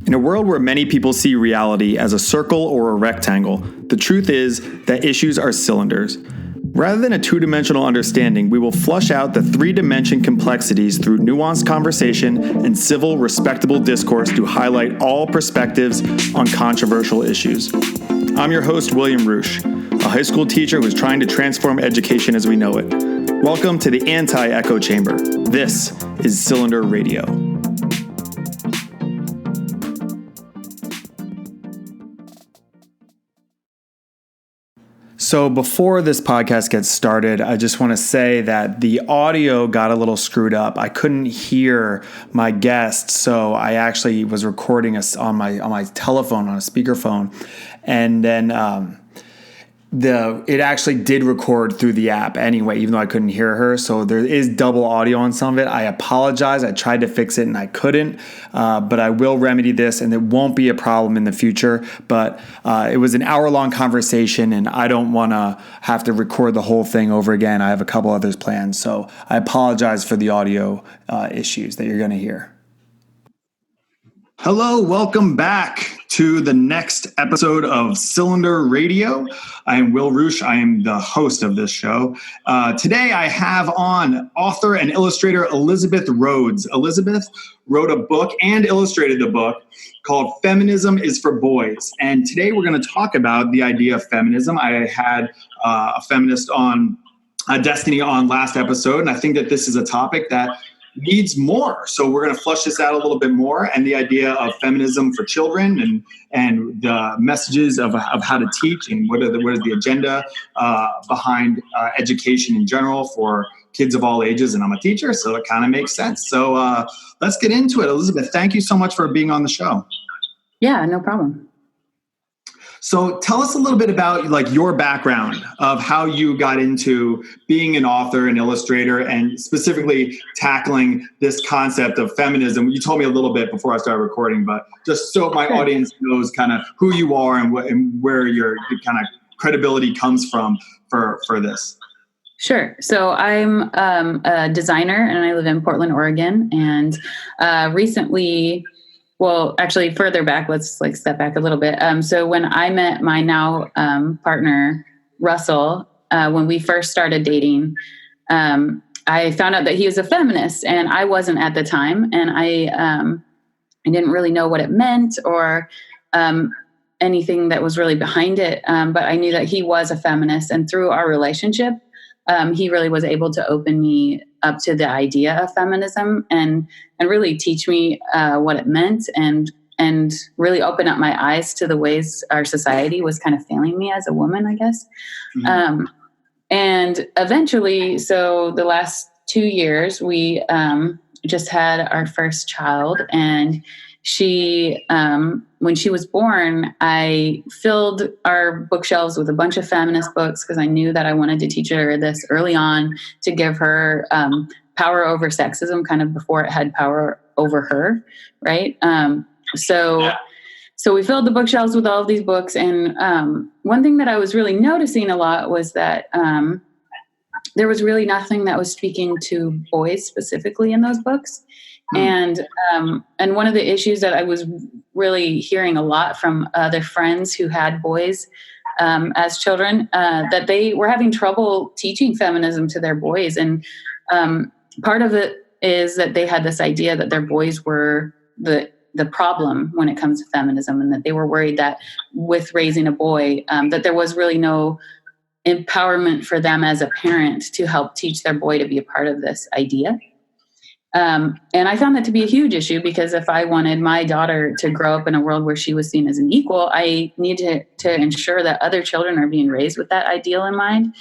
In a world where many people see reality as a circle or a rectangle, the truth is that issues are cylinders. Rather than a two-dimensional understanding, we will flush out the three-dimension complexities through nuanced conversation and civil, respectable discourse to highlight all perspectives on controversial issues. I'm your host, William Roosh, a high school teacher who's trying to transform education as we know it. Welcome to the Anti-Echo Chamber. This is Cylinder Radio. So before this podcast gets started, I just want to say that the audio got a little screwed up. I couldn't hear my guest, so I actually was recording on my telephone on a speakerphone, and then it actually did record through the app anyway, even though I couldn't hear her. So there is double audio on some of it. I apologize. I tried to fix it and I couldn't, but I will remedy this and it won't be a problem in the future. But it was an hour-long conversation and I don't want to have to record the whole thing over again. I have a couple others planned. So I apologize for the audio issues that you're going to hear. Hello, welcome back to the next episode of Cylinder Radio. I am Will Roosh. I am the host of this show. Today I have on author and illustrator Elizabeth Rhodes. Elizabeth wrote a book and illustrated the book called Feminism is for Boys. And today we're going to talk about the idea of feminism. I had a feminist on Destiny on last episode, and I think that this is a topic that needs more. So we're going to flush this out a little bit more, and the idea of feminism for children and the messages of how to teach and what is the agenda behind education in general for kids of all ages. And I'm a teacher, so it kind of makes sense. So let's get into it. Elizabeth, thank you so much for being on the show. Yeah, no problem. So tell us a little bit about your background of how you got into being an author and illustrator and specifically tackling this concept of feminism. You told me a little bit before I started recording, but just so my audience knows kind of who you are and where your kind of credibility comes from for this. Sure. So I'm a designer and I live in Portland, Oregon. And recently, well, actually further back, let's step back a little bit. So when I met my now partner, Russell, when we first started dating, I found out that he was a feminist and I wasn't at the time. And I didn't really know what it meant or anything that was really behind it. But I knew that he was a feminist, and through our relationship, he really was able to open me up to the idea of feminism and really teach me what it meant and really open up my eyes to the ways our society was kind of failing me as a woman, I guess. Mm-hmm. And eventually, so the last 2 years, we just had our first child, and she, when she was born, I filled our bookshelves with a bunch of feminist books because I knew that I wanted to teach her this early on to give her power over sexism kind of before it had power over her, right? So we filled the bookshelves with all of these books. And one thing that I was really noticing a lot was that there was really nothing that was speaking to boys specifically in those books. And one of the issues that I was really hearing a lot from other friends who had boys as children, that they were having trouble teaching feminism to their boys. And part of it is that they had this idea that their boys were the problem when it comes to feminism, and that they were worried that with raising a boy, that there was really no empowerment for them as a parent to help teach their boy to be a part of this idea. And I found that to be a huge issue, because if I wanted my daughter to grow up in a world where she was seen as an equal, I need to ensure that other children are being raised with that ideal in mind.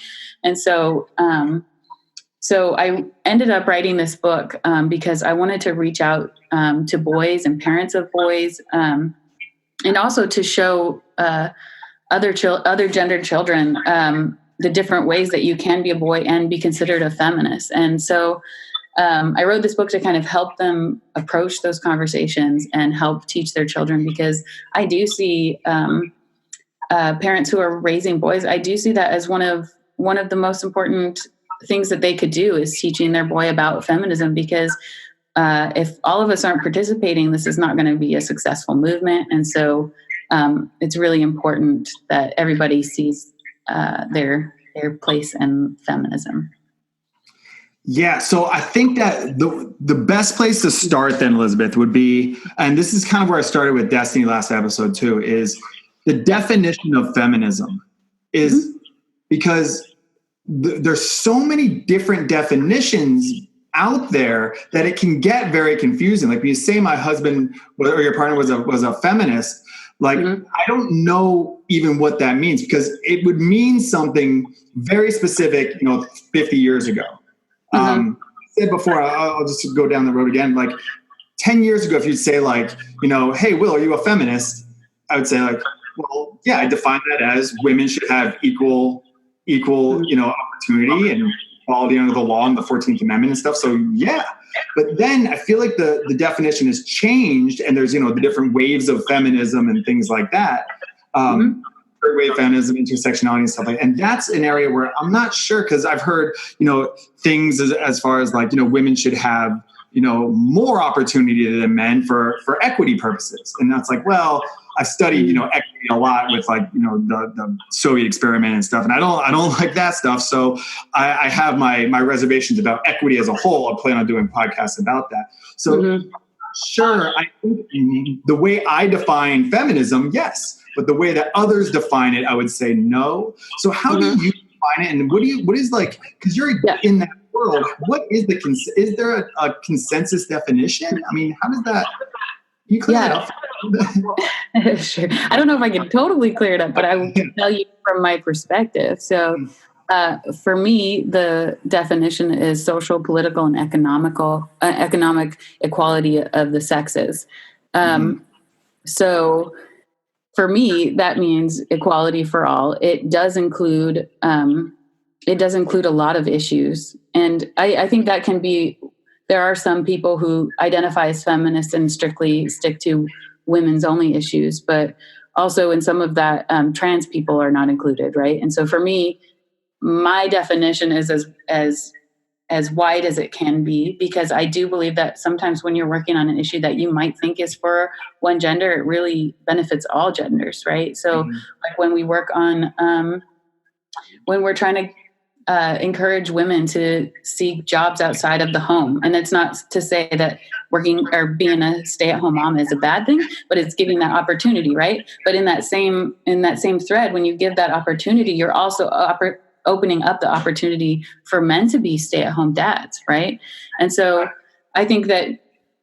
And so I ended up writing this book because I wanted to reach out to boys and parents of boys, and also to show other gendered children the different ways that you can be a boy and be considered a feminist. And so I wrote this book to kind of help them approach those conversations and help teach their children, because I do see parents who are raising boys, I do see that as one of the most important things that they could do is teaching their boy about feminism, because if all of us aren't participating, this is not going to be a successful movement. And so it's really important that everybody sees their place in feminism. Yeah, so I think that the best place to start then, Elizabeth, would be, and this is kind of where I started with Destiny last episode too, is the definition of feminism is because there's so many different definitions out there that it can get very confusing. Like when you say my husband or your partner was a feminist, like I don't know even what that means, because it would mean something very specific, 50 years ago. I said before, I'll just go down the road again. Like 10 years ago, if you'd say like, hey, Will, are you a feminist? I would say like, well, yeah, I define that as women should have equal, opportunity and equality under the law and the 14th Amendment and stuff. So yeah, but then I feel like the definition has changed, and there's, the different waves of feminism and things like that. Third wave feminism, intersectionality and stuff like that. And that's an area where I'm not sure, because I've heard, things as far as like, women should have, more opportunity than men for equity purposes. And that's like, well, I studied, equity a lot with like, the Soviet experiment and stuff. And I don't like that stuff. So I have my reservations about equity as a whole. I plan on doing podcasts about that. So sure, I think the way I define feminism, yes. But the way that others define it, I would say no. So how do you define it? And what is like, because you're in that world, what is is there a consensus definition? I mean, how does that, you clear it up? Sure. I don't know if I can totally clear it up, but I will tell you from my perspective. So for me, the definition is social, political, and economic equality of the sexes. So for me, that means equality for all. It does include a lot of issues. And I think that can be, there are some people who identify as feminists and strictly stick to women's only issues, but also in some of that, trans people are not included, right? And so for me, my definition is as wide as it can be, because I do believe that sometimes when you're working on an issue that you might think is for one gender, it really benefits all genders, right? So like when we work on, when we're trying to encourage women to seek jobs outside of the home. And it's not to say that working or being a stay-at-home mom is a bad thing, but it's giving that opportunity, right? But in that same thread, when you give that opportunity, you're also opening up the opportunity for men to be stay-at-home dads, right? And so I think that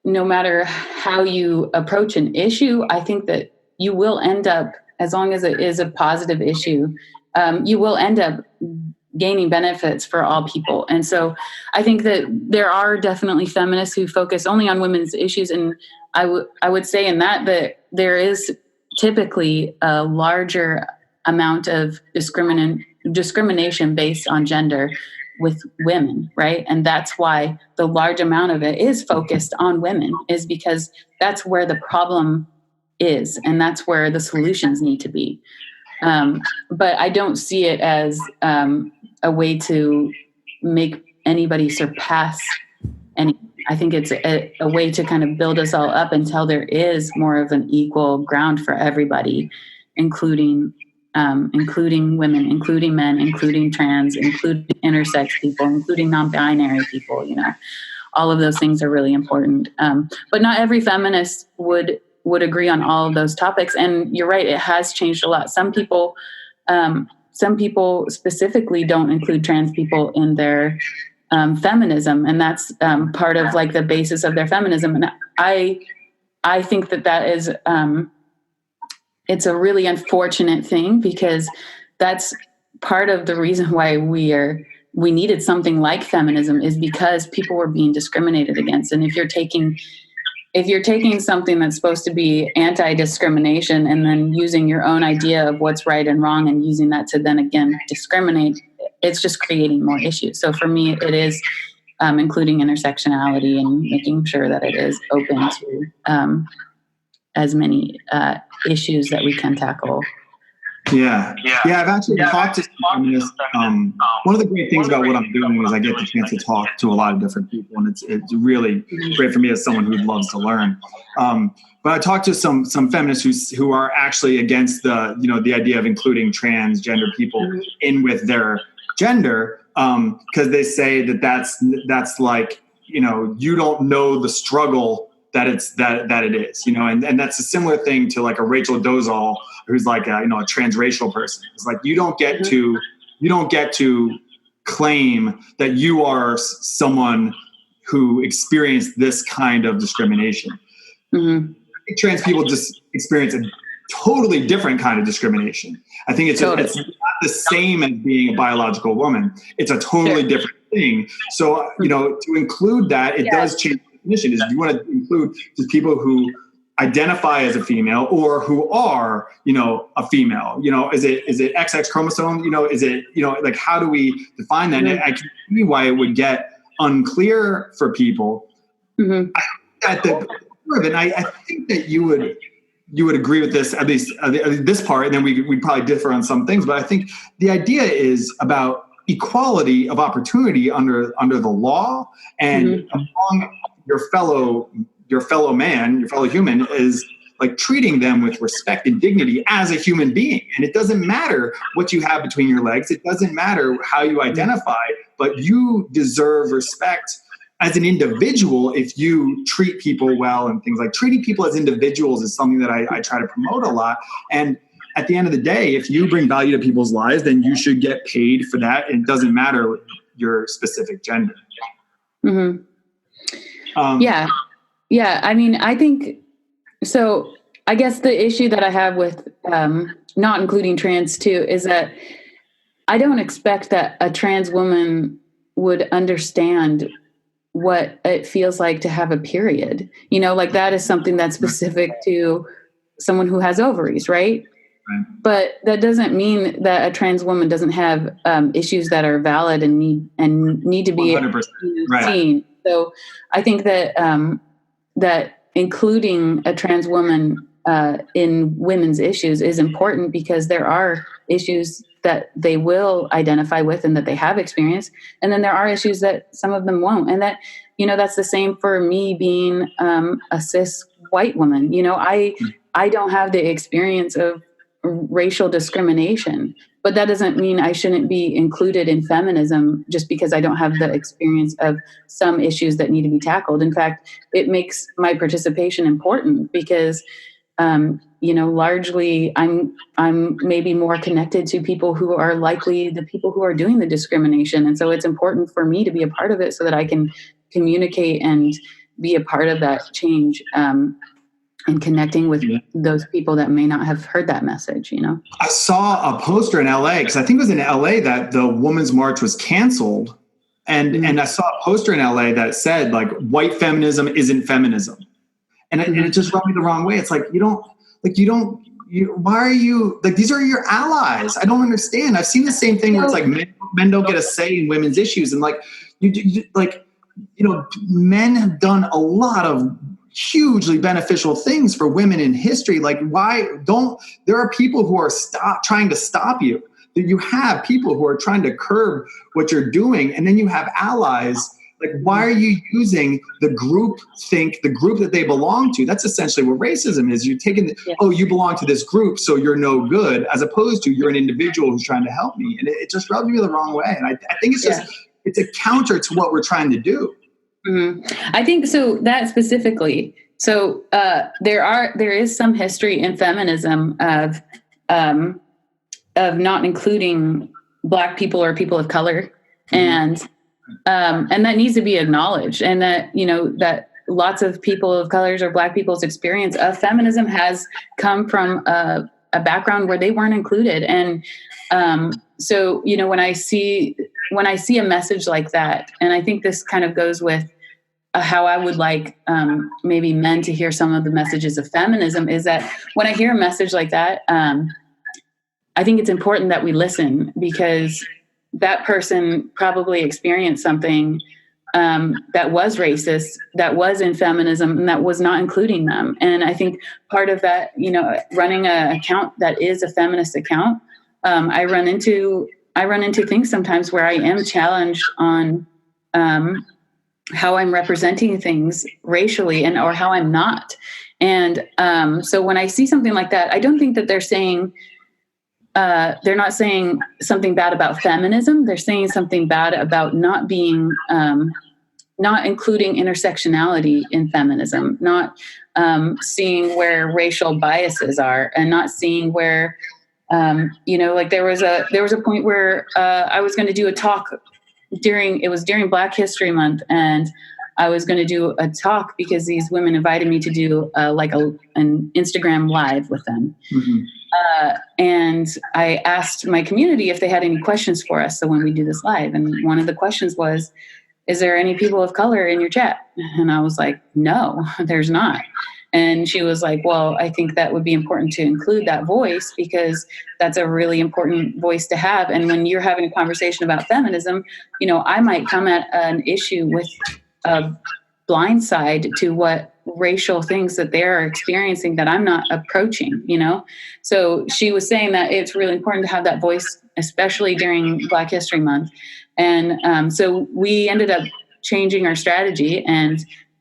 no matter how you approach an issue, I think that you will end up, as long as it is a positive issue, you will end up gaining benefits for all people. And so I think that there are definitely feminists who focus only on women's issues. And I would say in that there is typically a larger amount of discrimination based on gender with women, right? And that's why the large amount of it is focused on women, is because that's where the problem is, and that's where the solutions need to be. But I don't see it as a way to make anybody surpass any. I think it's a way to kind of build us all up until there is more of an equal ground for everybody, including women, including men, including trans, including intersex people, including non-binary people. All of those things are really important. But not every feminist would agree on all of those topics. And you're right, it has changed a lot. Some people specifically don't include trans people in their feminism, and that's part of like the basis of their feminism. And I think that is it's a really unfortunate thing, because that's part of the reason why we needed something like feminism, is because people were being discriminated against. And if you're taking something that's supposed to be anti-discrimination and then using your own idea of what's right and wrong and using that to then again discriminate, it's just creating more issues. So for me, it is including intersectionality and making sure that it is open to as many issues that we can tackle. I've actually talked to feminists. One of the great things about what I'm doing is I get the chance to talk to a lot of different people, and it's really great for me as someone who loves to learn. But I talked to some feminists who are actually against the idea of including transgender people in with their gender, because they say that's like, you don't know the struggle that it is, and that's a similar thing to like a Rachel Dolezal, who's like a transracial person. It's like you don't get to claim that you are someone who experienced this kind of discrimination. I think trans people just experience a totally different kind of discrimination. I think it's not the same as being a biological woman. It's a totally different thing. So, to include that, it does change the definition. Is you want to include just people who identify as a female or who are, a female, is it XX chromosome? Is it, like, how do we define that? And I can see why it would get unclear for people. I think that you would agree with this, at least this part, and then we'd probably differ on some things. But I think the idea is about equality of opportunity under the law, and among your fellow man, your fellow human, is like treating them with respect and dignity as a human being. And it doesn't matter what you have between your legs. It doesn't matter how you identify, but you deserve respect as an individual if you treat people well. And things like treating people as individuals is something that I try to promote a lot. And at the end of the day, if you bring value to people's lives, then you should get paid for that. It doesn't matter your specific gender. Yeah. I mean, I think so. I guess the issue that I have with not including trans too is that I don't expect that a trans woman would understand what it feels like to have a period. Like that is something that's specific to someone who has ovaries, right? But that doesn't mean that a trans woman doesn't have issues that are valid and need to be 100%. Seen. So I think that that including a trans woman in women's issues is important, because there are issues that they will identify with and that they have experienced, and then there are issues that some of them won't. And that that's the same for me being a cis white woman. I don't have the experience of racial discrimination, but that doesn't mean I shouldn't be included in feminism just because I don't have the experience of some issues that need to be tackled. In fact, it makes my participation important because, largely I'm maybe more connected to people who are likely the people who are doing the discrimination. And so it's important for me to be a part of it so that I can communicate and be a part of that change. And connecting with those people that may not have heard that message, I saw a poster in LA, because I think it was in LA that the Women's March was canceled. And I saw a poster in LA that said, like, white feminism isn't feminism. And it just rubbed me the wrong way. It's like, why are you, like, these are your allies. I don't understand. I've seen the same thing where it's like men don't get a say in women's issues. And like, men have done a lot of hugely beneficial things for women in history. Like, there are people who are trying to stop you. You have people who are trying to curb what you're doing, and then you have allies. Like, why are you using the group that they belong to? That's essentially what racism is. You're taking you belong to this group, so you're no good, as opposed to you're an individual who's trying to help me. And it just rubs me the wrong way. And I think it's a counter to what we're trying to do. I think so. That specifically. So there is some history in feminism of not including Black people or people of color, and that needs to be acknowledged. And that that lots of people of colors or Black people's experience of feminism has come from a background where they weren't included. And so when I see a message like that, and I think this kind of goes with how I would like maybe men to hear some of the messages of feminism, is that when I hear a message like that, I think it's important that we listen, because that person probably experienced something that was racist, that was in feminism, and that was not including them. And I think part of that, running an account that is a feminist account, I run into things sometimes where I am challenged on how I'm representing things racially or how I'm not. And so when I see something like that, I don't think that they're not saying something bad about feminism. They're saying something bad about not being, not including intersectionality in feminism, not seeing where racial biases are, and not seeing where, like there was a point where I was going to do a talk during Black History Month, and I was going to do a talk because these women invited me to do an Instagram live with them. Mm-hmm. And I asked my community if they had any questions for us. So when we do this live, and one of the questions was, is there any people of color in your chat? And I was like, no, there's not. And she was like, well, I think that would be important to include that voice because that's a really important voice to have. And when you're having a conversation about feminism, I might come at an issue with a blind side to what racial things that they're experiencing that I'm not approaching, So she was saying that it's really important to have that voice, especially during Black History Month. And so we ended up changing our strategy, and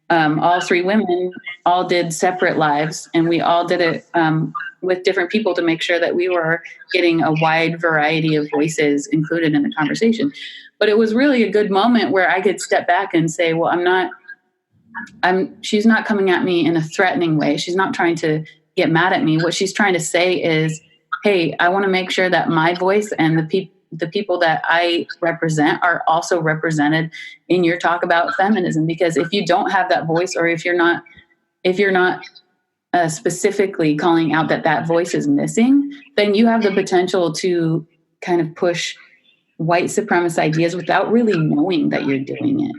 all three women all did separate lives, and we all did it with different people to make sure that we were getting a wide variety of voices included in the conversation. But it was really a good moment where I could step back and say, well, she's not coming at me in a threatening way. She's not trying to get mad at me. What she's trying to say is, hey, I want to make sure that my voice and the people that I represent are also represented in your talk about feminism. Because if you don't have that voice, or if you're not specifically calling out that voice is missing, then you have the potential to kind of push white supremacist ideas without really knowing that you're doing it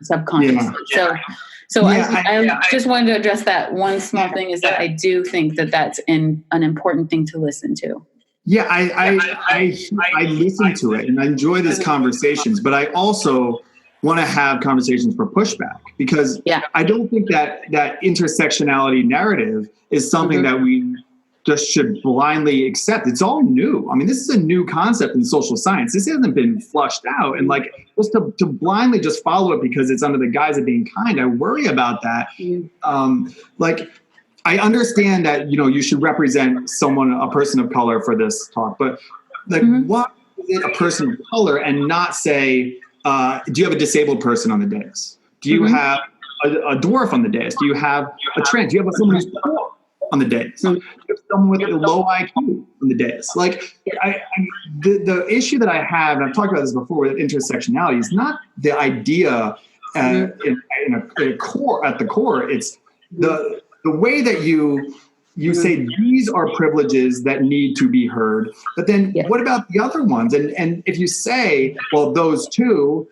subconsciously. Yeah. So I just wanted to address that one small thing, is that I do think that that's an important thing to listen to. Yeah, I listen to it and I enjoy these conversations, but I also want to have conversations for pushback, because I don't think that intersectionality narrative is something that we just should blindly accept. It's all new. I mean, this is a new concept in social science. This hasn't been flushed out. And just to blindly just follow it because it's under the guise of being kind, I worry about that. I understand that, you should represent a person of color for this talk, but why is it a person of color and not say, do you have a disabled person on the dais? Do you have a dwarf on the dais? Do you have a trans? Do you have someone who's poor on the dais? Do you have someone with a low IQ on the dais? The issue that I have, and I've talked about this before with intersectionality, is not the idea at the core. It's the way that you say these are privileges that need to be heard, but then what about the other ones? And if you say, well, those two,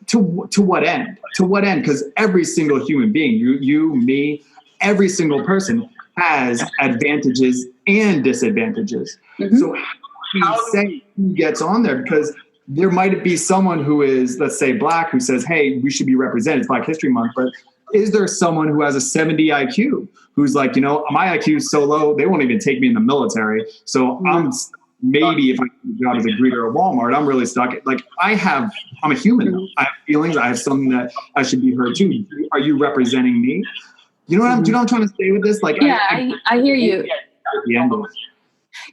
to what end? To what end? Because every single human being, you, me, every single person has advantages and disadvantages. Mm-hmm. So how do you say who gets on there? Because there might be someone who is, let's say, Black, who says, hey, we should be represented. It's Black History Month, but is there someone who has a 70 IQ who's like, my IQ is so low, they won't even take me in the military. So maybe if I do a job as a greeter at Walmart, I'm really stuck. I'm a human though. I have feelings. I have something that I should be heard too. Are you representing me? You know what I'm trying to say with this? I hear you.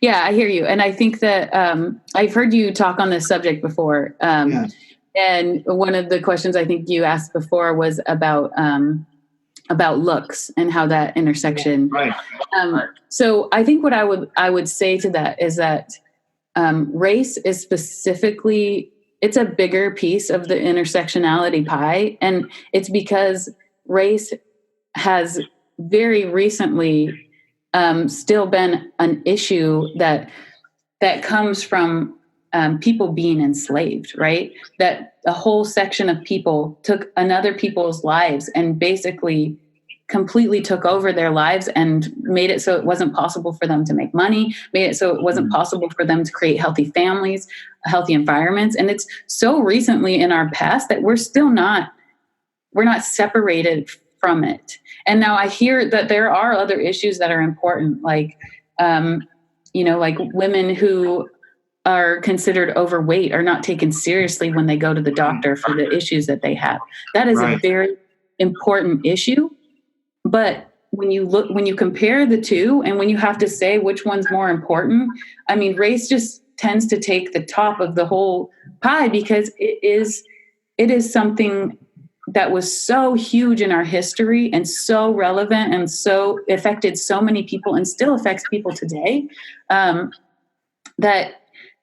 Yeah, I hear you. And I think that I've heard you talk on this subject before. And one of the questions I think you asked before was about looks and how that intersection. Right. So I think what I would say to that is that race is specifically, it's a bigger piece of the intersectionality pie, and it's because race has very recently still been an issue that comes from people being enslaved, right? That a whole section of people took another people's lives and basically completely took over their lives and made it so it wasn't possible for them to make money, made it so it wasn't possible for them to create healthy families, healthy environments. And it's so recently in our past that we're not separated from it. And now I hear that there are other issues that are important, like, like women who are considered overweight are not taken seriously when they go to the doctor for the issues that they have. That is a very important issue. But when you compare the two, and when you have to say which one's more important, I mean, race just tends to take the top of the whole pie, because it is something that was so huge in our history and so relevant and so affected so many people and still affects people today, that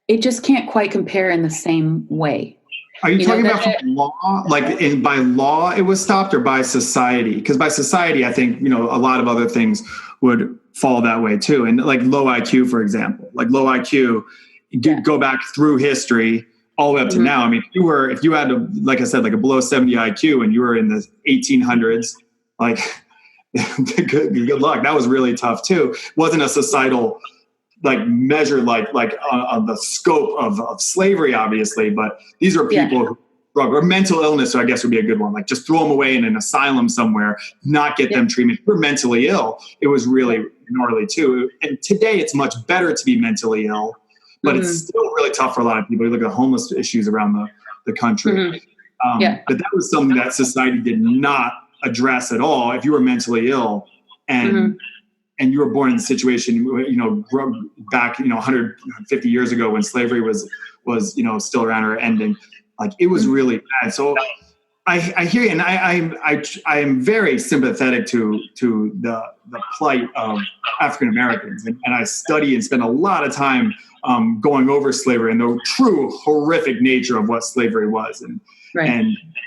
it just can't quite compare in the same way. Are you talking about from law? Like by law it was stopped, or by society? Because by society, I think, a lot of other things would fall that way too. And like low IQ, for example, go back through history all the way up to now. I mean, if you had like I said, like a below 70 IQ and you were in the 1800s, like good luck. That was really tough too. It wasn't a societal measure on the scope of slavery, obviously, but these are people who struggle, or mental illness, so I guess would be a good one. Like just throw them away in an asylum somewhere, not get them treatment. If you're mentally ill, it was really gnarly too. And today it's much better to be mentally ill, but it's still really tough for a lot of people. You look at homeless issues around the country. But that was something that society did not address at all. If you were mentally ill and you were born in the situation, back, 150 years ago when slavery was still around or ending, like it was really bad. So I hear you, and I am very sympathetic to the plight of African Americans, and I study and spend a lot of time going over slavery and the true horrific nature of what slavery was, and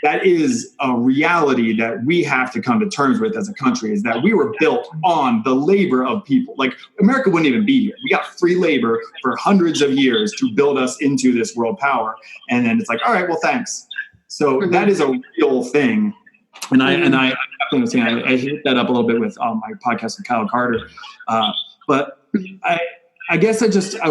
that is a reality that we have to come to terms with as a country, is that we were built on the labor of people. Like America wouldn't even be here. We got free labor for hundreds of years to build us into this world power. And then it's like, all right, well, thanks. So that is a real thing. And I definitely understand. I hit that up a little bit with my podcast with Kyle Carter. But I guess I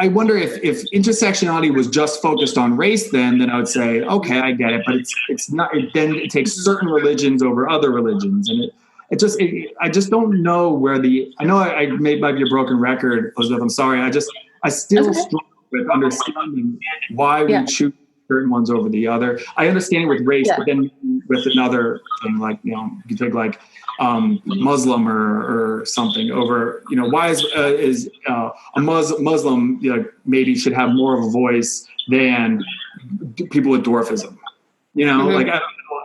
wonder if intersectionality was just focused on race, then I would say, okay, I get it, but it's not. Then it takes certain religions over other religions, and I just don't know where I know I might be a broken record, Elizabeth. I'm sorry. I still struggle with understanding why we choose certain ones over the other. I understand it with race, but then with another thing, like, you could take like Muslim or something over, why is a Muslim maybe should have more of a voice than people with dwarfism, like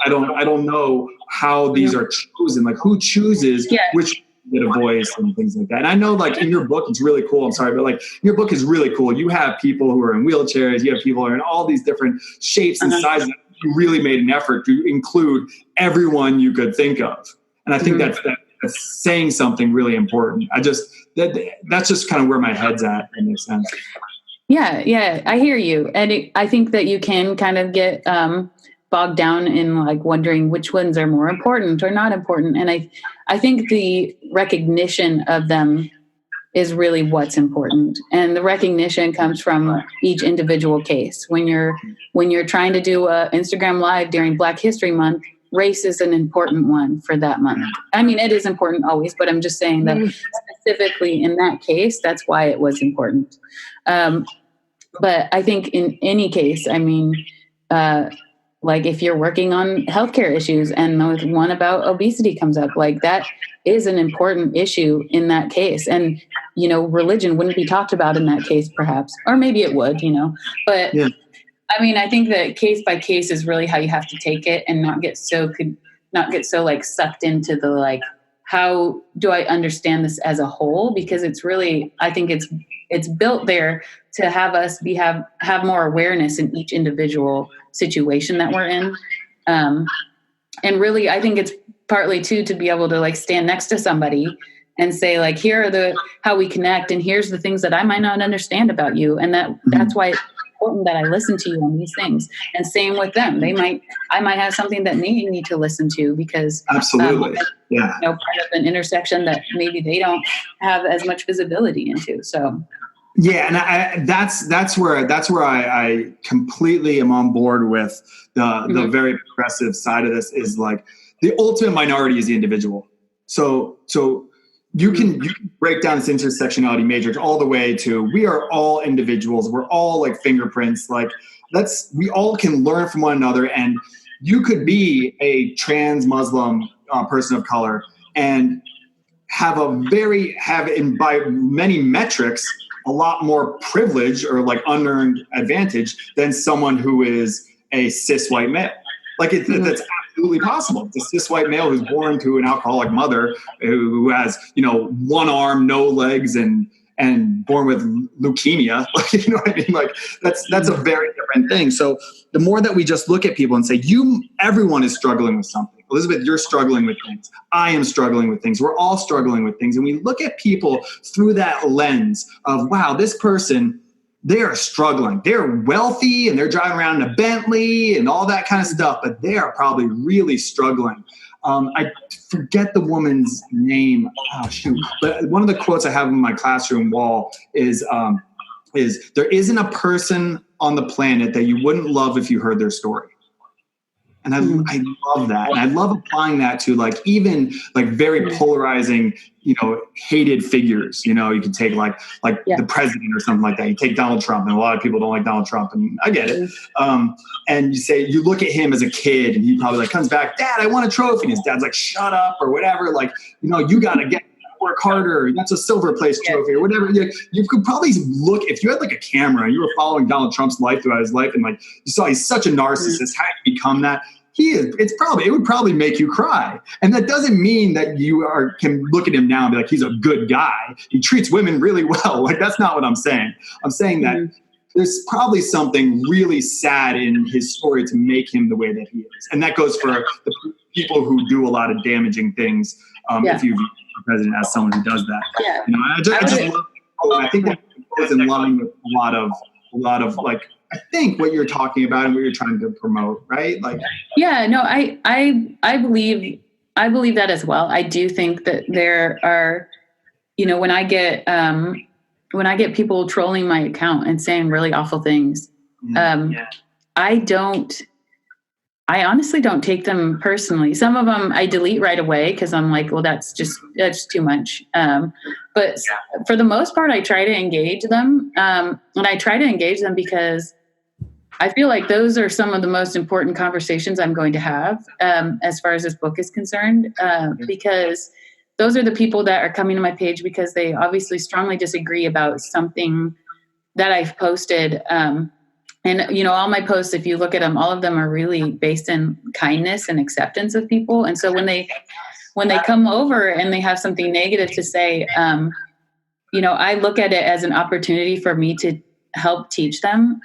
I don't know how these are chosen, like who chooses which get a voice and things like that. And I know, like, in your book, it's really cool. I'm sorry, but like your book is really cool. You have people who are in wheelchairs. You have people who are in all these different shapes and sizes. You really made an effort to include everyone you could think of. And I think that's saying something really important. That's just kind of where my head's at, in this sense. Yeah, I hear you. And I think that you can kind of get bogged down in like wondering which ones are more important or not important. And I think the recognition of them is really what's important. And the recognition comes from each individual case. When you're trying to do a Instagram Live during Black History Month, race is an important one for that month. I mean, it is important always, but I'm just saying that specifically in that case, that's why it was important. But I think in any case, I mean, like if you're working on healthcare issues and the one about obesity comes up, like that is an important issue in that case. And, religion wouldn't be talked about in that case, perhaps, or maybe it would, but I mean, I think that case by case is really how you have to take it, and not get so like sucked into the, like, how do I understand this as a whole? Because it's really, I think it's built there to have us have more awareness in each individual situation that we're in. And really, I think it's partly too, to be able to like stand next to somebody and say, like, here are how we connect, and here's the things that I might not understand about you. And that's why important that I listen to you on these things. And same with them. I might have something that they need to listen to because absolutely, part of an intersection that maybe they don't have as much visibility into. So. Yeah, and that's where I completely am on board with the very progressive side of this. Is like the ultimate minority is the individual. So you can break down this intersectionality matrix all the way to we are all individuals. We're all like fingerprints. Like we all can learn from one another. And you could be a trans Muslim person of color and have by many metrics a lot more privilege or like unearned advantage than someone who is a cis white male. Like that's absolutely possible. It's a cis white male who's born to an alcoholic mother who has, one arm, no legs, and born with leukemia. You know what I mean? Like that's a very different thing. So the more that we just look at people and say, everyone is struggling with something. Elizabeth, you're struggling with things. I am struggling with things. We're all struggling with things. And we look at people through that lens of, wow, this person, they are struggling. They're wealthy and they're driving around in a Bentley and all that kind of stuff, but they are probably really struggling. I forget the woman's name. Oh, shoot. But one of the quotes I have on my classroom wall is there isn't a person on the planet that you wouldn't love if you heard their story. And I love that. And I love applying that to like even like very polarizing, hated figures. You can take like the president or something like that. You take Donald Trump, and a lot of people don't like Donald Trump, and I get it. And you look at him as a kid, and he probably like comes back, Dad, I want a trophy. And his dad's like, shut up or whatever. Like, you got to work harder. That's a silver place trophy or whatever. You could probably look, if you had like a camera and you were following Donald Trump's life throughout his life, and like you saw he's such a narcissist, how did he become that? It would probably make you cry. And that doesn't mean that you can look at him now and be like, he's a good guy. He treats women really well. Like, that's not what I'm saying. I'm saying that there's probably something really sad in his story to make him the way that he is. And that goes for the people who do a lot of damaging things. If you view the president as someone who does that. Yeah. I think that goes in line with a lot of like, I think what you're talking about and what you're trying to promote, right? Like, yeah, no, I believe that as well. I do think that there are, when I get people trolling my account and saying really awful things, I honestly don't take them personally. Some of them I delete right away because I'm like, well, that's too much. But for the most part, I try to engage them. And I try to engage them because I feel like those are some of the most important conversations I'm going to have as far as this book is concerned, because those are the people that are coming to my page because they obviously strongly disagree about something that I've posted. And, all my posts, if you look at them, all of them are really based in kindness and acceptance of people. And so when they come over and they have something negative to say, I look at it as an opportunity for me to help teach them,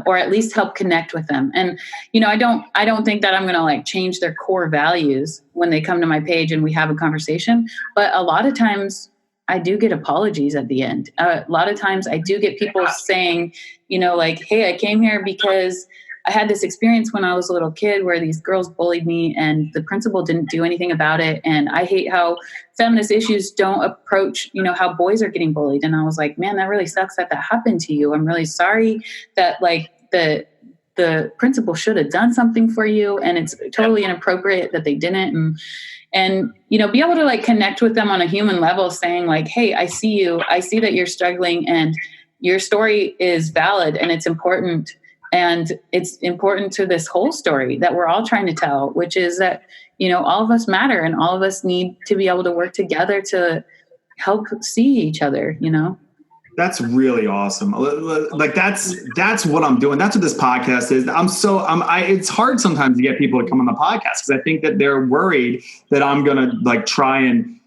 or at least help connect with them. And, I don't think that I'm going to like change their core values when they come to my page and we have a conversation. But a lot of times I do get apologies at the end. A lot of times I do get people saying, like, hey, I came here because I had this experience when I was a little kid where these girls bullied me and the principal didn't do anything about it. And I hate how feminist issues don't approach, how boys are getting bullied. And I was like, man, that really sucks that happened to you. I'm really sorry that like the principal should have done something for you. And it's totally inappropriate that they didn't. And be able to like connect with them on a human level saying like, hey, I see you. I see that you're struggling and your story is valid and it's important. And it's important to this whole story that we're all trying to tell, which is that, all of us matter and all of us need to be able to work together to help see each other, That's really awesome. Like that's what I'm doing. That's what this podcast is. It's hard sometimes to get people to come on the podcast because I think that they're worried that I'm going to like try and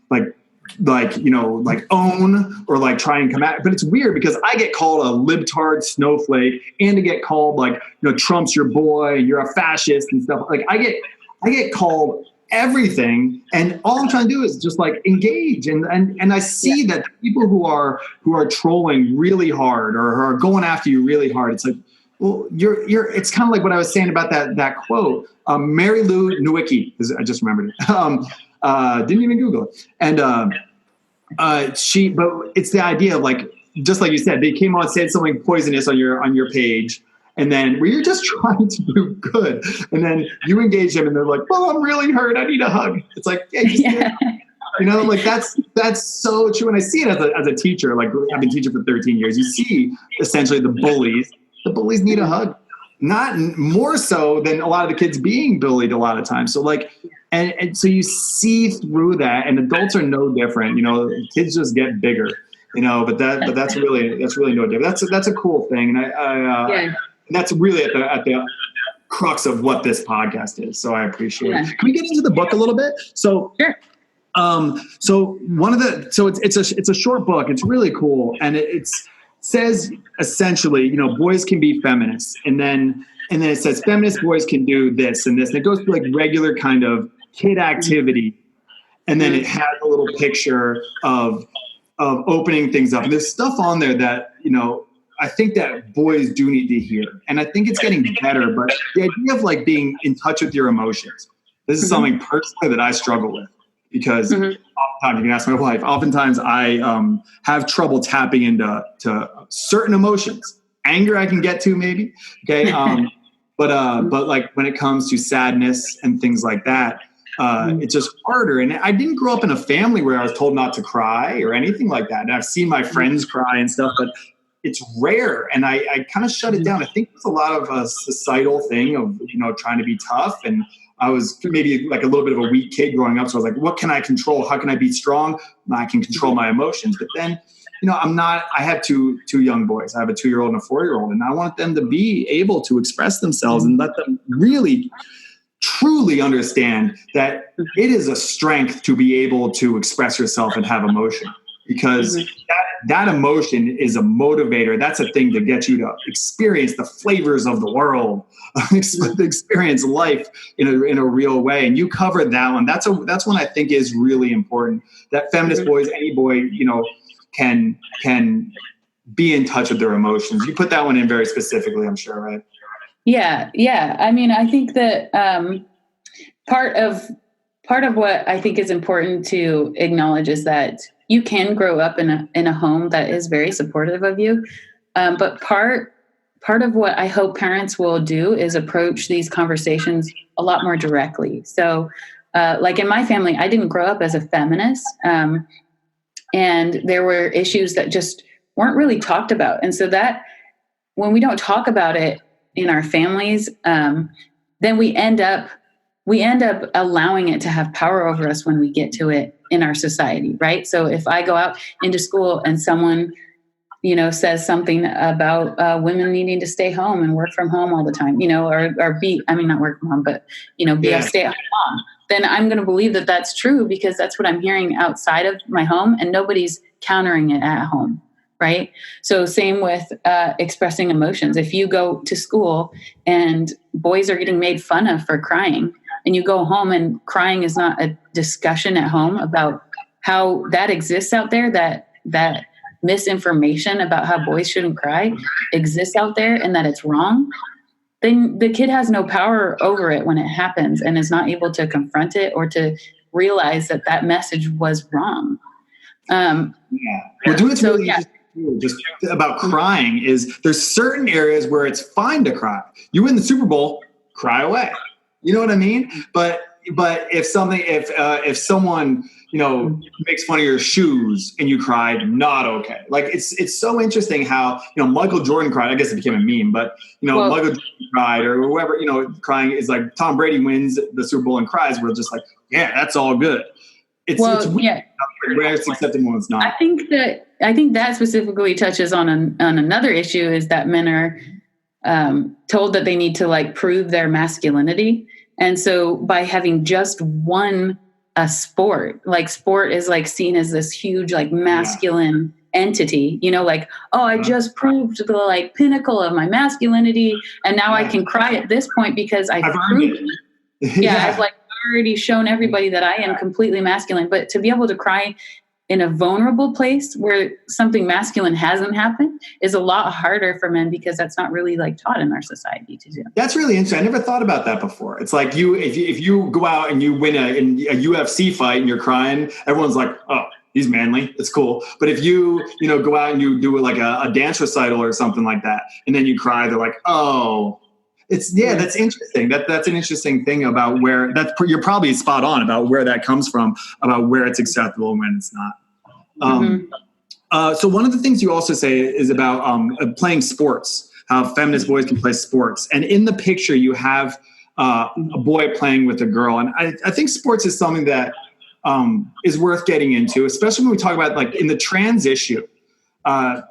own or like try and come at, but it's weird because I get called a libtard snowflake and to get called like, Trump's your boy and you're a fascist and stuff. Like I get called everything. And all I'm trying to do is just like engage. And I see that people who are trolling really hard or are going after you really hard, it's like, Well, it's kind of like what I was saying about that quote. Mary Lou Nowicki, I just remembered it. Didn't even Google it. And but it's the idea of like, just like you said, they came on, said something poisonous on your page, and then where you're just trying to do good, and then you engage them, and they're like, "Well, I'm really hurt. I need a hug." It's like, yeah. Like that's so true. And I see it as a teacher. Like I've been teaching for 13 years. You see essentially the bullies. The bullies need a hug, not more so than a lot of the kids being bullied a lot of times. So like, and so you see through that, and adults are no different. Kids just get bigger. But that's really no different. That's a cool thing, and and that's really at the crux of what this podcast is. So I appreciate it. Can we get into the book a little bit? So sure. So it's a short book. It's really cool, and it says essentially, boys can be feminists, and then it says feminist boys can do this and this, and it goes through like regular kind of kid activity, and then it has a little picture of opening things up. And there's stuff on there that I think that boys do need to hear, and I think it's getting better. But the idea of like being in touch with your emotions, this is something personally that I struggle with. Because oftentimes, you can ask my wife, oftentimes I have trouble tapping into certain emotions. Anger I can get to maybe, okay? But like when it comes to sadness and things like that, it's just harder. And I didn't grow up in a family where I was told not to cry or anything like that. And I've seen my friends cry and stuff, but it's rare. And I kind of shut it down. I think it's a lot of a societal thing of, trying to be tough. And I was maybe like a little bit of a weak kid growing up. So I was like, what can I control? How can I be strong? I can control my emotions. But then, I have two young boys. I have a 2-year-old and a 4-year-old, and I want them to be able to express themselves and let them really, truly understand that it is a strength to be able to express yourself and have emotion, because that emotion is a motivator. That's a thing to get you to experience the flavors of the world, experience life in a real way. And you covered that one. That's one I think is really important, that feminist boys, any boy, can be in touch with their emotions. You put that one in very specifically, I'm sure, right? Yeah. I mean, I think that part of what I think is important to acknowledge is that you can grow up in a home that is very supportive of you. But part of what I hope parents will do is approach these conversations a lot more directly. So like in my family, I didn't grow up as a feminist. And there were issues that just weren't really talked about. And so that when we don't talk about it in our families, then we end up allowing it to have power over us when we get to it in our society, right? So if I go out into school and someone, says something about women needing to stay home and work from home all the time, not work from home, but, be a stay-at-home mom, then I'm going to believe that that's true because that's what I'm hearing outside of my home and nobody's countering it at home, right? So same with expressing emotions. If you go to school and boys are getting made fun of for crying, and you go home and crying is not a discussion at home about how that exists out there, that misinformation about how boys shouldn't cry exists out there and that it's wrong, then the kid has no power over it when it happens and is not able to confront it or to realize that message was wrong. Just about crying is there's certain areas where it's fine to cry. You win the Super Bowl, cry away. You know what I mean? But if someone makes fun of your shoes and you cried, not okay. Like it's so interesting how Michael Jordan cried. I guess it became a meme, but Michael Jordan cried or whoever crying is like Tom Brady wins the Super Bowl and cries. We're just like, yeah, that's all good. It's rare, it's accepted when it's not. I think that specifically touches on another issue is that men are told that they need to like prove their masculinity. And so by having just one sport is like seen as this huge, like masculine entity, I just proved the like pinnacle of my masculinity. And now I can cry at this point because I've proved it. I've like already shown everybody that I am completely masculine, but to be able to cry in a vulnerable place where something masculine hasn't happened is a lot harder for men because that's not really like taught in our society to do. That's really interesting. I never thought about that before. It's like if you go out and you win a UFC fight and you're crying, everyone's like, oh, he's manly. It's cool. But if you go out and you do like a dance recital or something like that, and then you cry, they're like, oh, that's interesting. That's an interesting thing about where you're probably spot on about where that comes from, about where it's acceptable and when it's not. So one of the things you also say is about playing sports, how feminist boys can play sports. And in the picture, you have a boy playing with a girl. And I think sports is something that is worth getting into, especially when we talk about like in the trans issue. I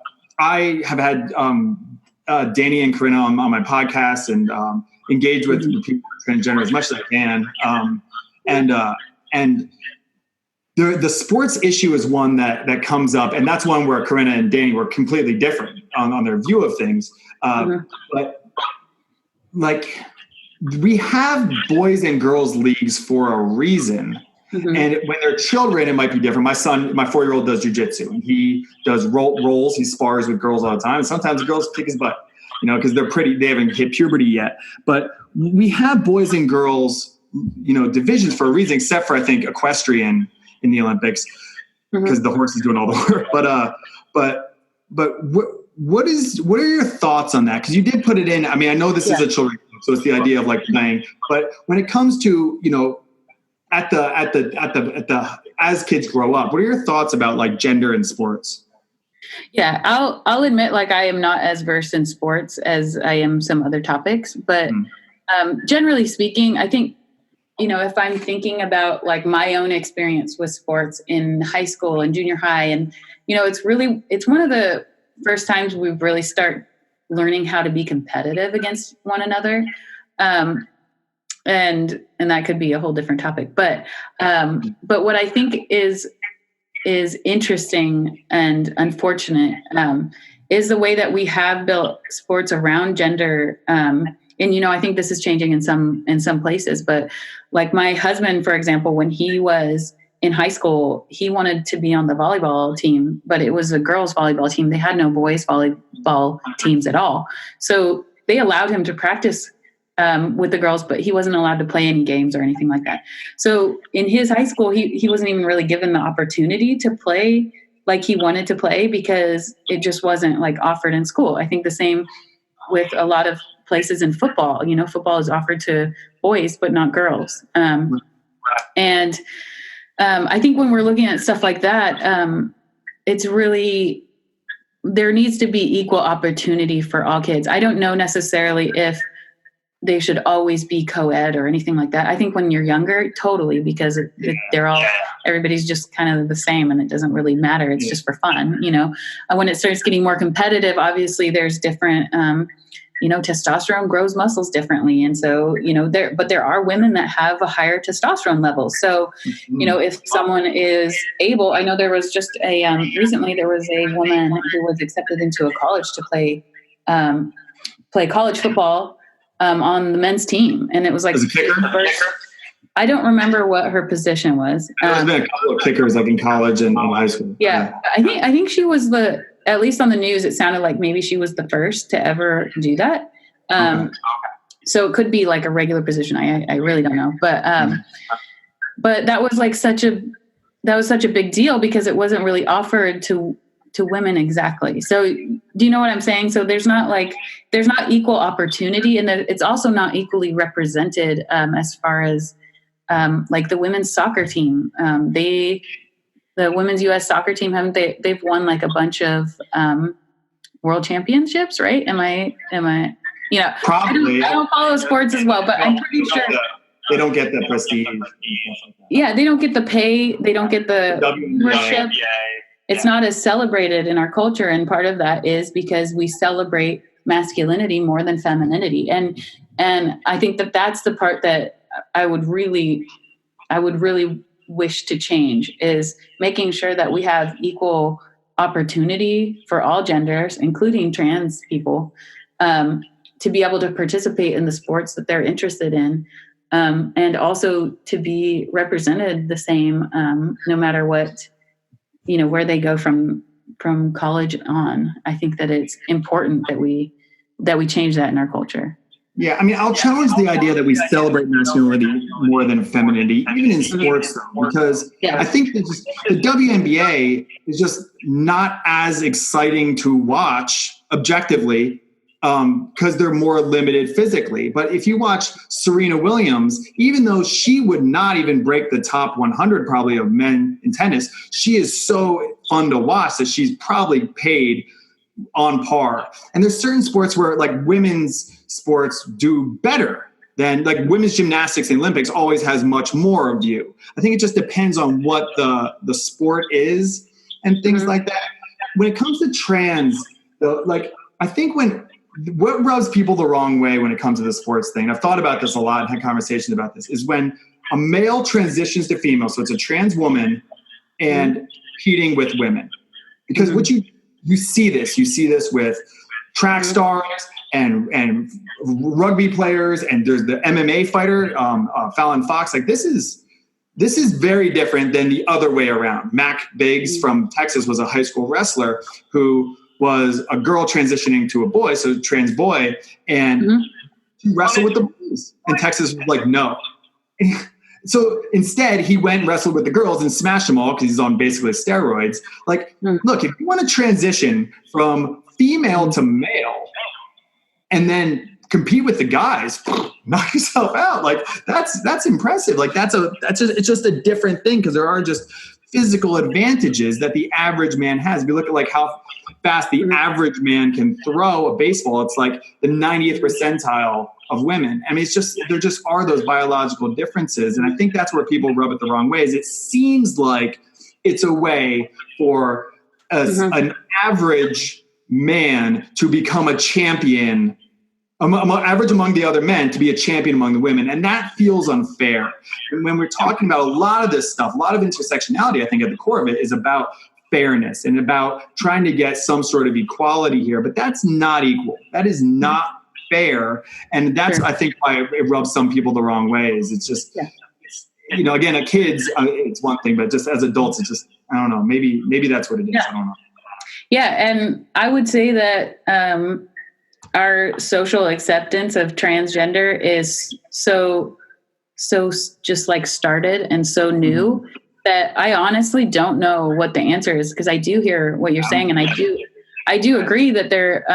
have had Danny and Corinna on my podcast and engage with people transgender as much as I can. And the sports issue is one that comes up, and that's one where Corinna and Danny were completely different on their view of things. But like we have boys and girls leagues for a reason. And when they're children, it might be different. My 4-year-old does jujitsu, and he does rolls. He spars with girls all the time. And sometimes girls kick his butt, because they're pretty. They haven't hit puberty yet. But we have boys and girls, divisions for a reason, except for I think equestrian in the Olympics, because the horse is doing all the work. But what are your thoughts on that? Because you did put it in. I mean, I know this is a children's book, so it's the idea of like playing. But when it comes to at the as kids grow up, what are your thoughts about like gender in sports? Yeah, I'll admit, like, I am not as versed in sports as I am some other topics, but generally speaking, I think, if I'm thinking about like my own experience with sports in high school and junior high, and, it's one of the first times we really start learning how to be competitive against one another. And that could be a whole different topic, but what I think is interesting and unfortunate is the way that we have built sports around gender. And I think this is changing in some places. But like my husband, for example, when he was in high school, he wanted to be on the volleyball team, but it was a girls' volleyball team. They had no boys' volleyball teams at all. So they allowed him to practice with the girls, but he wasn't allowed to play any games or anything like that. So in his high school, he wasn't even really given the opportunity to play like he wanted to play because it just wasn't like offered in school. I think the same with a lot of places in football. Football is offered to boys, but not girls. And I think when we're looking at stuff like that, it's really, there needs to be equal opportunity for all kids. I don't know necessarily if they should always be co-ed or anything like that. I think when you're younger, totally, because everybody's just kind of the same and it doesn't really matter. It's just for fun, When it starts getting more competitive, obviously there's different, testosterone grows muscles differently. And so, there are women that have a higher testosterone level. So, if someone is able, I know there was just recently there was a woman who was accepted into a college to play college football on the men's team. And it was like, I don't remember what her position was. There's been a couple of kickers like in college and in high school. Yeah. I think she was at least on the news, it sounded like maybe she was the first to ever do that. So it could be like a regular position. I really don't know. But that was like such a big deal because it wasn't really offered to women exactly. So do you know what I'm saying? So there's not equal opportunity, and it's also not equally represented as far as like the women's soccer team. The women's U.S. soccer team, they've won like a bunch of world championships, right? Am I? Probably. I don't follow sports as well, but I'm pretty sure they don't get the prestige. Yeah, they don't get the pay. They don't get the worship. It's not as celebrated in our culture. And part of that is because we celebrate masculinity more than femininity. And I think that's the part that I would really wish to change, is making sure that we have equal opportunity for all genders, including trans people, to be able to participate in the sports that they're interested in. And also to be represented the same, no matter what where they go from college on. I think that it's important that we change that in our culture. Yeah, I mean, I'll challenge the idea that we celebrate masculinity more than femininity, even in sports, though, because I think that the WNBA is just not as exciting to watch objectively because they're more limited physically. But if you watch Serena Williams, even though she would not even break the top 100 probably of men in tennis, she is so fun to watch that she's probably paid on par. And there's certain sports where like women's sports do better than like women's gymnastics and Olympics always has much more of you. I think it just depends on what the sport is and things like that. When it comes to trans, though, like I think what rubs people the wrong way when it comes to the sports thing, I've thought about this a lot and had conversations about this, is when a male transitions to female, so it's a trans woman and competing with women. Because what you see this with track stars and rugby players, and there's the MMA fighter, Fallon Fox. Like this is very different than the other way around. Mac Biggs from Texas was a high school wrestler who was a girl transitioning to a boy, so trans boy, and he wrestled with the boys. And Texas was like, no. So instead, he went and wrestled with the girls and smashed them all because he's on basically steroids. Like, look, if you want to transition from female to male and then compete with the guys, knock yourself out. Like that's impressive. Like it's just a different thing because there are just physical advantages that the average man has. If you look at like how fast the average man can throw a baseball, it's like the 90th percentile of women. I mean, there just are those biological differences. And I think that's where people rub it the wrong way is it seems like it's a way for an average man to become a champion, average among the other men to be a champion among the women. And that feels unfair. And when we're talking about a lot of this stuff, a lot of intersectionality, I think at the core of it is about fairness and about trying to get some sort of equality here. But that's not equal. That is not fair. And that's, I think, why it rubs some people the wrong ways. It's just, again, at kids, it's one thing, but just as adults, it's just, I don't know, maybe that's what it is. I don't know. Yeah. And I would say that our social acceptance of transgender is so just like started and so new that I honestly don't know what the answer is, because I do hear what you're saying. And I do agree that there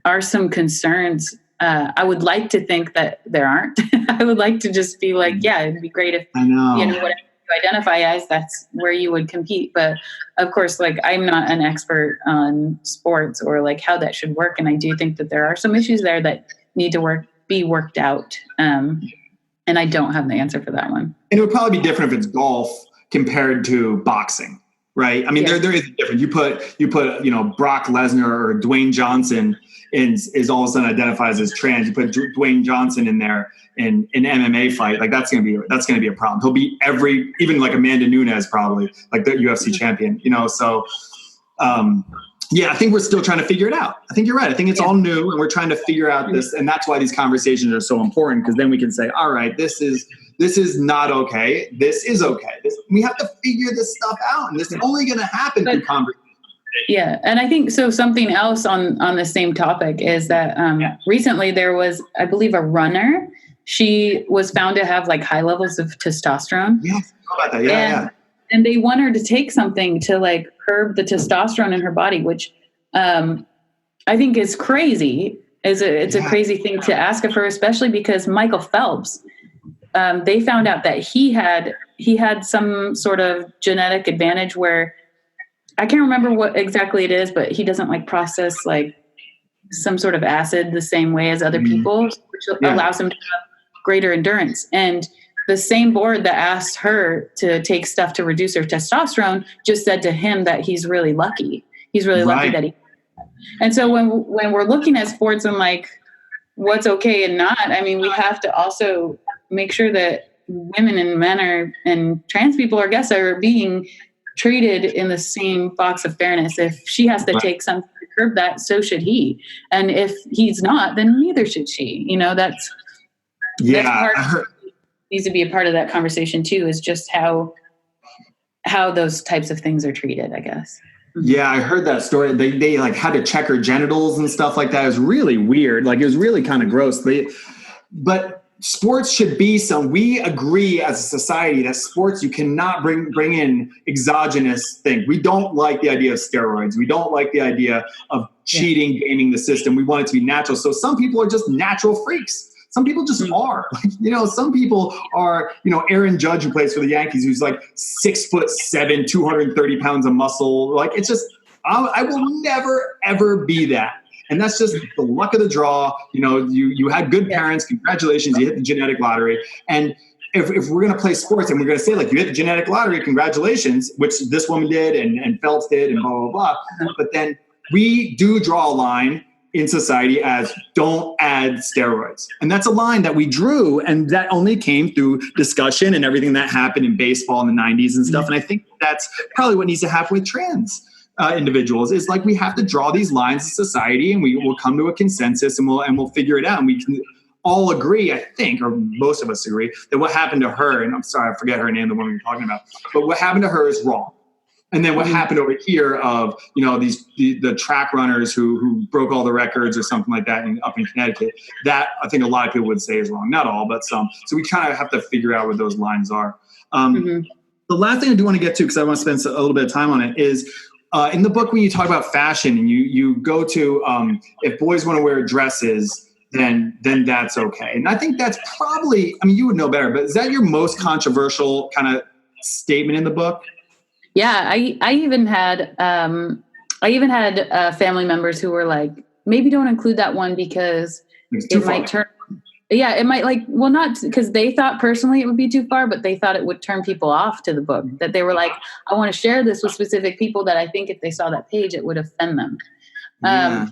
are some concerns. I would like to think that there aren't. I would like to just be like, yeah, it'd be great if, whatever you identify as, that's where you would compete. But of course, like I'm not an expert on sports or like how that should work. And I do think that there are some issues there that need to be worked out. And I don't have the answer for that one. And it would probably be different if it's golf compared to boxing, right? I mean, there is a difference. You put Brock Lesnar or Dwayne Johnson is all of a sudden identifies as trans. You put Dwayne Johnson in there in an MMA fight, like that's gonna be a problem. He'll beat even like Amanda Nunes probably, like the UFC champion, So I think we're still trying to figure it out. I think you're right. I think it's all new and we're trying to figure out this, and that's why these conversations are so important, because then we can say, all right, this is not okay. This is okay. We have to figure this stuff out, and this is only going to happen through conversation. Yeah. And I think so. Something else on the same topic is that recently there was, I believe, a runner. She was found to have like high levels of testosterone. Yeah, about that. Yeah. And they want her to take something to like curb the testosterone in her body, which I think is crazy. It's a crazy thing to ask of her, especially because Michael Phelps, they found out that he had some sort of genetic advantage where I can't remember what exactly it is, but he doesn't like process like some sort of acid the same way as other people, which allows him to have greater endurance. And the same board that asked her to take stuff to reduce her testosterone just said to him that he's really lucky. He's really lucky that he. And so when we're looking at sports and like what's okay and not, I mean, we have to also make sure that women and men and trans people, I guess, are being treated in the same box of fairness. If she has to take something to curb that, so should he. And if he's not, then neither should she. That's needs to be a part of that conversation too, is just how how those types of things are treated, I guess. Yeah, I heard that story. They like had to check her genitals and stuff like that. It was really weird. Like, it was really kind of gross. But sports should be we agree as a society that sports, you cannot bring in exogenous things. We don't like the idea of steroids. We don't like the idea of cheating, gaming the system. We want it to be natural. So some people are just natural freaks. Some people just are. Some people are, Aaron Judge, who plays for the Yankees, who's like 6'7", 230 pounds of muscle. Like, it's just, I will never, ever be that. And that's just the luck of the draw. You had good parents. Congratulations. You hit the genetic lottery. And if we're going to play sports and we're going to say, like, you hit the genetic lottery, congratulations, which this woman did and Phelps did and blah, blah, blah. But then we do draw a line in society as don't add steroids. And that's a line that we drew, and that only came through discussion and everything that happened in baseball in the 90s and stuff. And I think that's probably what needs to happen with trans individuals, is like, we have to draw these lines in society, and we will come to a consensus, and we'll figure it out. And we can all agree, I think, or most of us agree, that what happened to her, and I'm sorry, I forget her name, the woman you're talking about, but what happened to her is wrong. And then what happened over here of, the track runners who broke all the records or something like that up in Connecticut, that I think a lot of people would say is wrong. Not all, but some. So we kind of have to figure out what those lines are. The last thing I do want to get to, because I want to spend a little bit of time on it, is in the book, when you talk about fashion and you go to, if boys want to wear dresses, then that's okay. And I think that's probably, you would know better, but is that your most controversial kind of statement in the book? Yeah, I even had family members who were like, maybe don't include that one because it might turn. Yeah, it might not because they thought personally it would be too far, but they thought it would turn people off to the book. That they were like, I want to share this with specific people that I think if they saw that page, it would offend them. Yeah.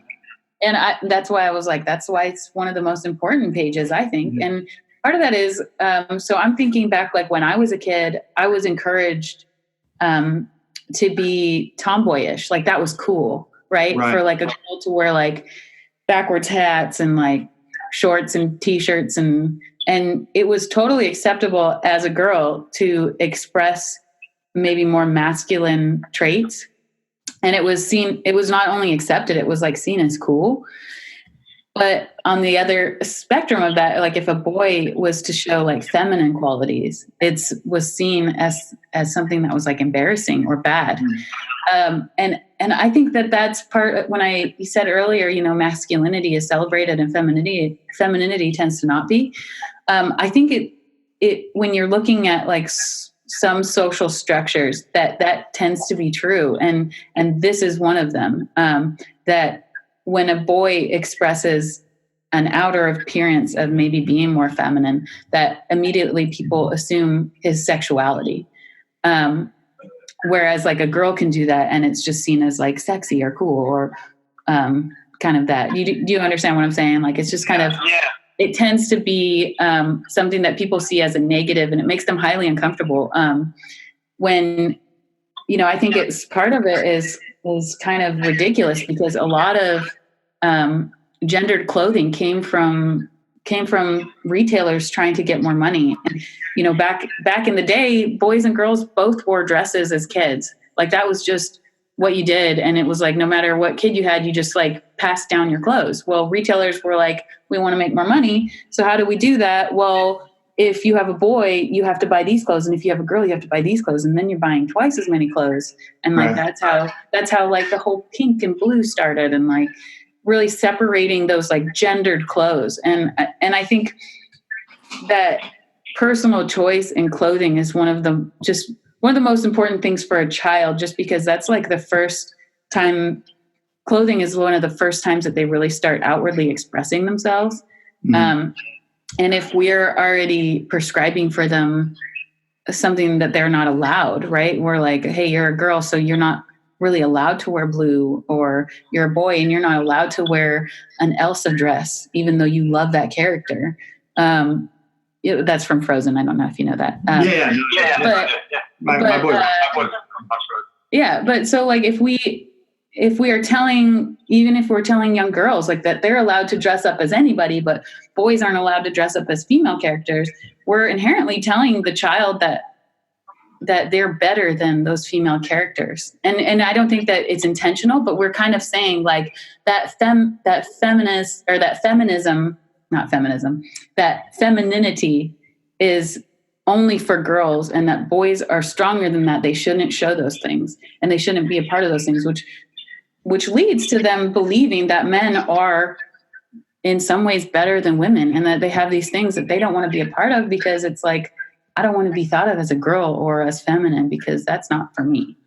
And that's why I was like, that's why it's one of the most important pages, I think. Yeah. And part of that is, so I'm thinking back, like when I was a kid, I was encouraged to be tomboyish. Like that was cool, right? For like a girl to wear like backwards hats and like shorts and t-shirts and it was totally acceptable as a girl to express maybe more masculine traits. And it was not only accepted, it was like seen as cool. But on the other spectrum of that, like if a boy was to show like feminine qualities, it was seen as something that was like embarrassing or bad. And I think that's part when you said earlier, masculinity is celebrated and femininity tends to not be. I think it when you're looking at like some social structures that tends to be true. And this is one of them, that when a boy expresses an outer appearance of maybe being more feminine, that immediately people assume his sexuality. Whereas like a girl can do that and it's just seen as like sexy or cool or kind of that. Do you understand what I'm saying? Like it's just kind of, it tends to be something that people see as a negative and it makes them highly uncomfortable. When, I think it's part of it is kind of ridiculous because a lot of gendered clothing came from retailers trying to get more money. And, back in the day, boys and girls both wore dresses as kids. Like that was just what you did. And it was like, no matter what kid you had, you just like passed down your clothes. Well, retailers were like, we want to make more money. So how do we do that? Well, if you have a boy, you have to buy these clothes. And if you have a girl, you have to buy these clothes. And then you're buying twice as many clothes. And like, that's how like the whole pink and blue started and like really separating those like gendered clothes. And I think that personal choice in clothing is one of the most important things for a child, just because that's like the first time clothing is one of the first times that they really start outwardly expressing themselves. And if we're already prescribing for them something that they're not allowed, right? We're like, hey, you're a girl, so you're not really allowed to wear blue, or you're a boy and you're not allowed to wear an Elsa dress, even though you love that character. That's from Frozen. I don't know if you know that. My boy. Yeah, but so like if we're telling young girls like that they're allowed to dress up as anybody, but boys aren't allowed to dress up as female characters, we're inherently telling the child that that they're better than those female characters. And I don't think that it's intentional, but we're kind of saying like that femininity is only for girls, and that boys are stronger than that. They shouldn't show those things, and they shouldn't be a part of those things, which leads to them believing that men are in some ways better than women, and that they have these things that they don't want to be a part of, because it's like, I don't want to be thought of as a girl or as feminine, because that's not for me.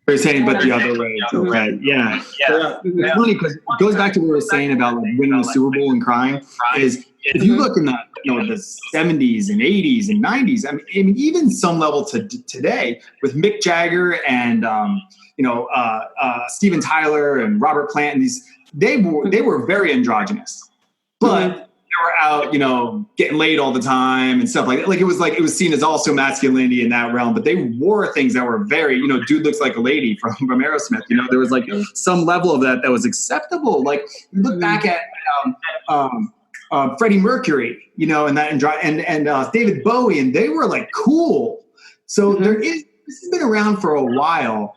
You're saying, but the other way. Okay. Yeah. It's funny because it goes back to what we were saying about like winning the Super Bowl and crying. Is if you look in the the 70s and 80s and 90s, I mean even some level to today with Mick Jagger and Steven Tyler and Robert Plant, and they were very androgynous, but they were out, getting laid all the time and stuff like that. Like it was seen as also masculinity in that realm, but they wore things that were very, dude looks like a lady from Aerosmith. There was like some level of that was acceptable. Like you look back at Freddie Mercury, and David Bowie, and they were like cool. So this has been around for a while.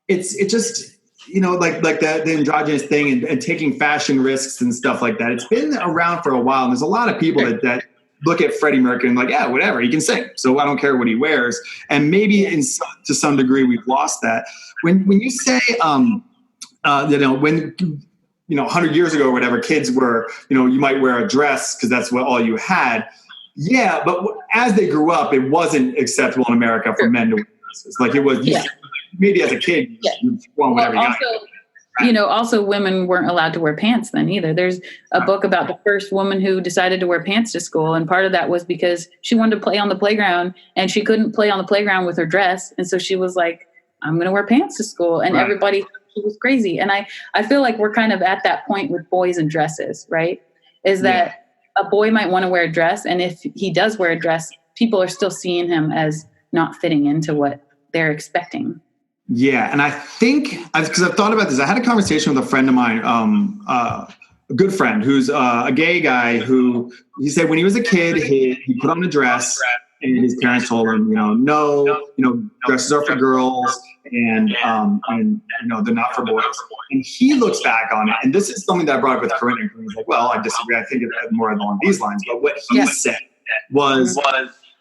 It's just, like the androgynous thing and taking fashion risks and stuff like that. It's been around for a while. And there's a lot of people that look at Freddie Mercury and like, yeah, whatever, he can sing, so I don't care what he wears. And maybe to some degree we've lost that. When you say, when 100 years ago or whatever, kids were, you might wear a dress because that's what all you had. Yeah, but as they grew up, it wasn't acceptable in America for men to wear dresses. Like it was. Maybe as a kid, also women weren't allowed to wear pants then either. There's a book about the first woman who decided to wear pants to school, and part of that was because she wanted to play on the playground, and she couldn't play on the playground with her dress, and so she was like, I'm going to wear pants to school, and everybody thought she was crazy. And I feel like we're kind of at that point with boys and dresses, right? Is that a boy might want to wear a dress, and if he does wear a dress, people are still seeing him as not fitting into what they're expecting. Yeah, and I think, because I've thought about this, I had a conversation with a friend of mine, a good friend who's a gay guy, who he said when he was a kid, he put on a dress, and his parents told him, no, dresses are for girls, and they're not for boys. And he looks back on it, and this is something that I brought up with Corinne, and he's like, well, I disagree. I think it's more along these lines. But what he said was,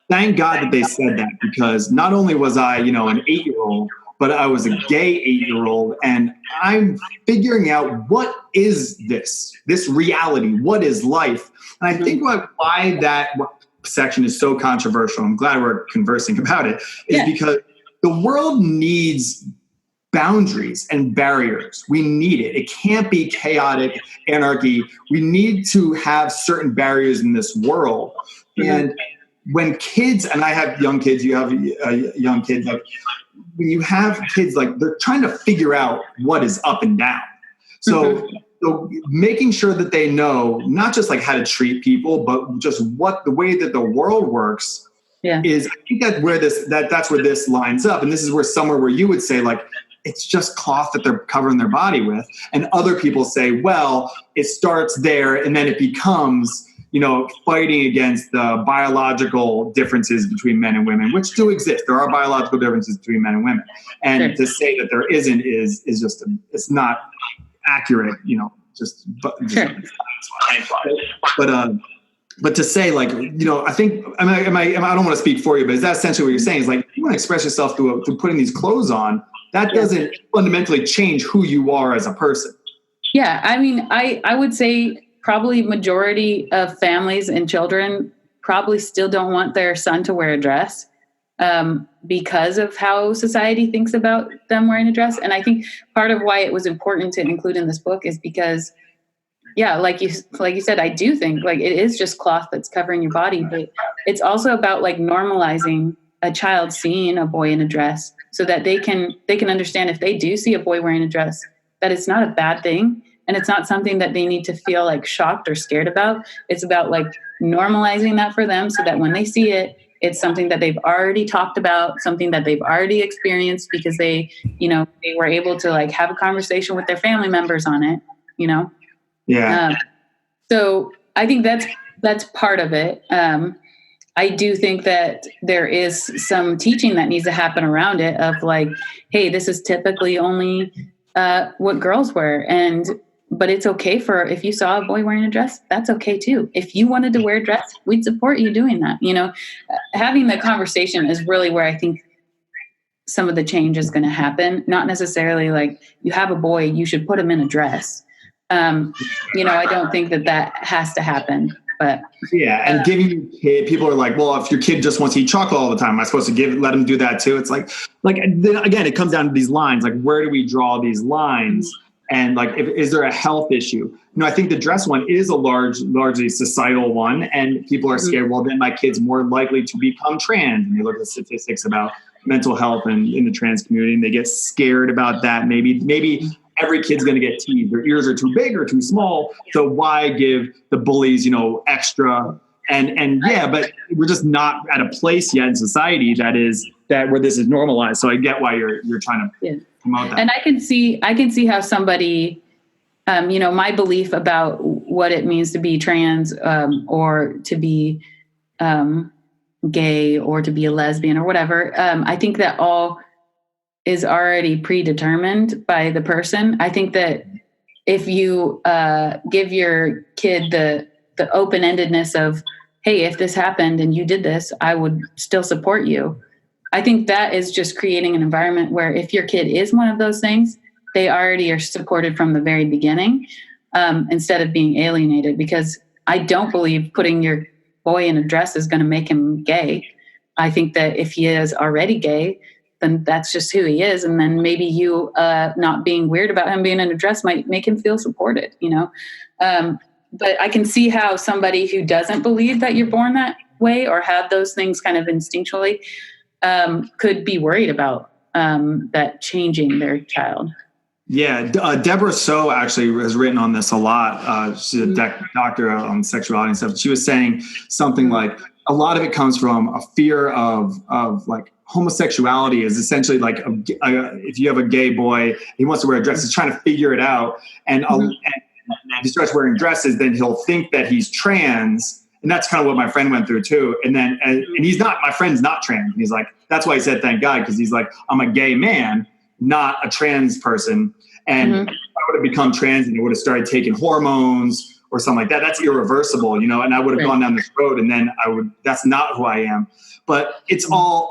thank God that they said that, because not only was I, an 8-year-old, but I was a gay 8-year-old, and I'm figuring out what is this reality? What is life? And I think why that section is so controversial, I'm glad we're conversing about it, is because the world needs boundaries and barriers. We need it. It can't be chaotic anarchy. We need to have certain barriers in this world. And when kids, and I have young kids, you have young kids, like, when you have kids, like, they're trying to figure out what is up and down. So making sure that they know not just like how to treat people, but just what the way that the world works is, I think that's where that's where this lines up. And this is somewhere where you would say, like, it's just cloth that they're covering their body with. And other people say, well, it starts there and then it becomes, fighting against the biological differences between men and women, which do exist. There are biological differences between men and women. And to say that there isn't is just, it's not accurate, but to say, like, I think, I don't want to speak for you, but is that essentially what you're saying? Is like, you want to express yourself through putting these clothes on, that doesn't fundamentally change who you are as a person. Yeah. I mean, I would say probably majority of families and children probably still don't want their son to wear a dress because of how society thinks about them wearing a dress. And I think part of why it was important to include in this book is because, like you said, I do think, like, it is just cloth that's covering your body, but it's also about, like, normalizing a child seeing a boy in a dress so that they can understand, if they do see a boy wearing a dress, that it's not a bad thing. And it's not something that they need to feel, like, shocked or scared about. It's about, like, normalizing that for them so that when they see it, it's something that they've already talked about, something that they've already experienced because they were able to, like, have a conversation with their family members on it, Yeah. So I think that's part of it. I do think that there is some teaching that needs to happen around it of like, hey, this is typically only what girls wear. But it's okay if you saw a boy wearing a dress, that's okay too. If you wanted to wear a dress, we'd support you doing that. Having the conversation is really where I think some of the change is going to happen. Not necessarily like you have a boy, you should put him in a dress. I don't think that has to happen. But yeah, and giving your kid, people are like, well, if your kid just wants to eat chocolate all the time, am I supposed to let him do that too? It's like then again, it comes down to these lines. Like, where do we draw these lines? And like, is there a health issue? I think the dress one is a largely societal one, and people are scared. Well, then my kid's more likely to become trans. And you look at the statistics about mental health and in the trans community, and they get scared about that. Maybe every kid's going to get teased. Their ears are too big or too small. So why give the bullies, extra? And yeah, but we're just not at a place yet in society that where this is normalized. So I get why you're trying to promote that. And I can see how somebody, my belief about what it means to be trans, or to be gay, or to be a lesbian or whatever. I think that all is already predetermined by the person. I think that if you give your kid the open-endedness of, hey, if this happened and you did this, I would still support you. I think that is just creating an environment where if your kid is one of those things, they already are supported from the very beginning, instead of being alienated. Because I don't believe putting your boy in a dress is going to make him gay. I think that if he is already gay, then that's just who he is. And then maybe you not being weird about him being in a dress might make him feel supported, But I can see how somebody who doesn't believe that you're born that way or have those things kind of instinctually could be worried about that changing their child. Yeah, Deborah So actually has written on this a lot. She's a doctor on sexuality and stuff. She was saying something like a lot of it comes from a fear of like homosexuality is essentially like if you have a gay boy, he wants to wear a dress, he's trying to figure it out, and he starts wearing dresses, then he'll think that he's trans. And that's kind of what my friend went through too. And then, and he's not, my friend's not trans. And he's like, that's why he said, thank God. Cause he's like, I'm a gay man, not a trans person. And if I would have become trans and I would have started taking hormones or something like that, that's irreversible, and I would have gone down this road, and then that's not who I am. But it all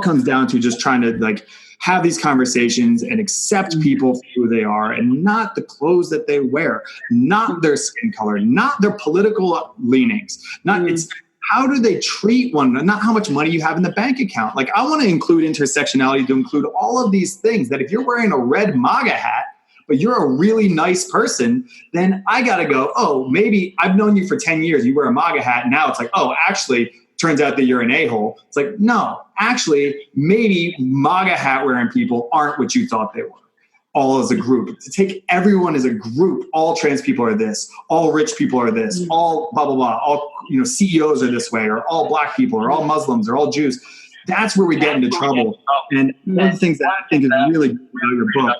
comes down to just trying to like have these conversations and accept people for who they are, and not the clothes that they wear, not their skin color, not their political leanings, it's how do they treat one another, not how much money you have in the bank account. Like, I want to include intersectionality to include all of these things, that if you're wearing a red MAGA hat, but you're a really nice person, then I got to go, oh, maybe I've known you for 10 years. You wear a MAGA hat. And now it's like, oh, actually, turns out that you're an a-hole. It's like, no, actually, maybe MAGA hat wearing people aren't what you thought they were. All as a group, to take everyone as a group. All trans people are this, all rich people are this, all blah, blah, blah, all CEOs are this way, or all black people, or all Muslims, or all Jews. That's where we get into trouble. And one of the things that I think is really good about your book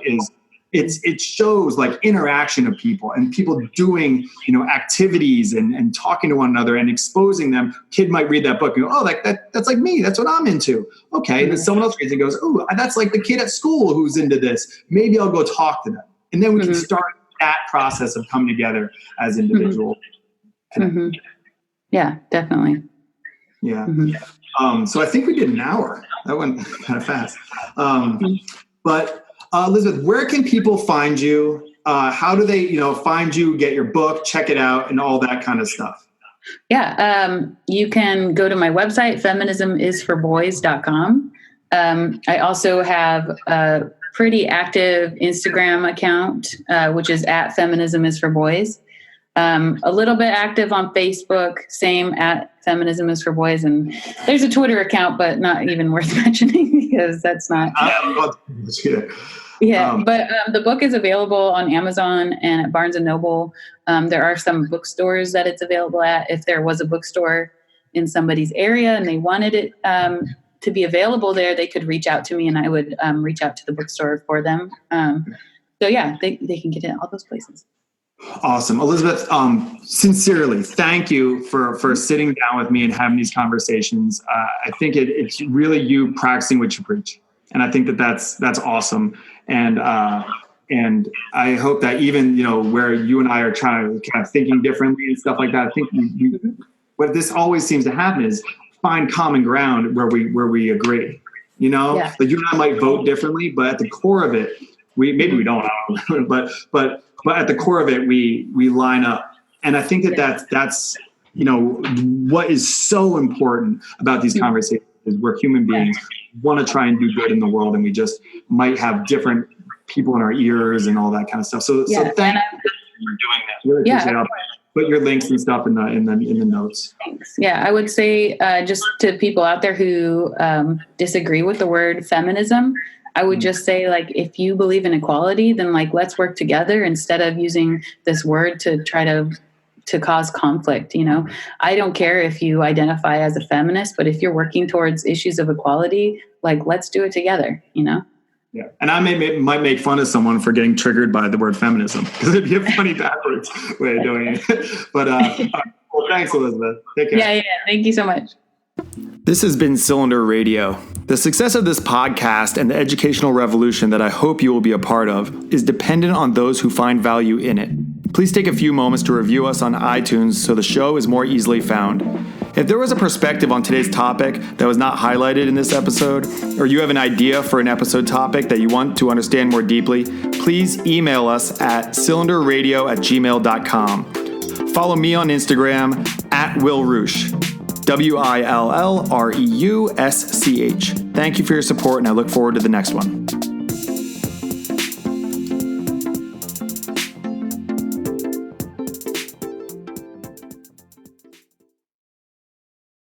is it shows like interaction of people and people doing, activities and talking to one another and exposing them. Kid might read that book and go, oh, that's like me. That's what I'm into. Okay. And then someone else reads it and goes, oh, that's like the kid at school who's into this. Maybe I'll go talk to them. And then we can start that process of coming together as individuals. Yeah, definitely. Yeah. So I think we did an hour. That went kind of fast. But Elizabeth, where can people find you? How do they, find you, get your book, check it out, and all that kind of stuff? Yeah, you can go to my website, feminismisforboys.com. I also have a pretty active Instagram account, which is at feminismisforboys. A little bit active on Facebook, same at feminismisforboys. And there's a Twitter account, but not even worth mentioning because that's not... But the book is available on Amazon and at Barnes & Noble. There are some bookstores that it's available at. If there was a bookstore in somebody's area and they wanted it to be available there, they could reach out to me and I would reach out to the bookstore for them. They can get it in all those places. Awesome. Elizabeth, sincerely, thank you for sitting down with me and having these conversations. I think it's really you practicing what you preach. And I think that's awesome. And I hope that even, where you and I are trying to kind of thinking differently and stuff like that, I think what this always seems to happen is find common ground where we agree, like you and I might vote differently, but at the core of it, we don't, but at the core of it, we line up. And I think that's what is so important about these conversations is we're human beings, want to try and do good in the world, and we just might have different people in our ears and all that kind of stuff. So thank you for doing that. Really appreciate it. Put your links and stuff in the notes. Thanks. Yeah, I would say just to people out there who disagree with the word feminism, I would just say, if you believe in equality, then let's work together instead of using this word to try to cause conflict. I don't care if you identify as a feminist, but if you're working towards issues of equality, let's do it together. Yeah, and I might make fun of someone for getting triggered by the word feminism because it'd be a funny backwards way of doing it. But well, thanks, Elizabeth. Take care. Yeah. Thank you so much. This has been Cylinder Radio. The success of this podcast and the educational revolution that I hope you will be a part of is dependent on those who find value in it. Please take a few moments to review us on iTunes so the show is more easily found. If there was a perspective on today's topic that was not highlighted in this episode, or you have an idea for an episode topic that you want to understand more deeply, please email us at cylinderradio@gmail.com. Follow me on Instagram @WillRusch, WILLREUSCH. Thank you for your support, and I look forward to the next one.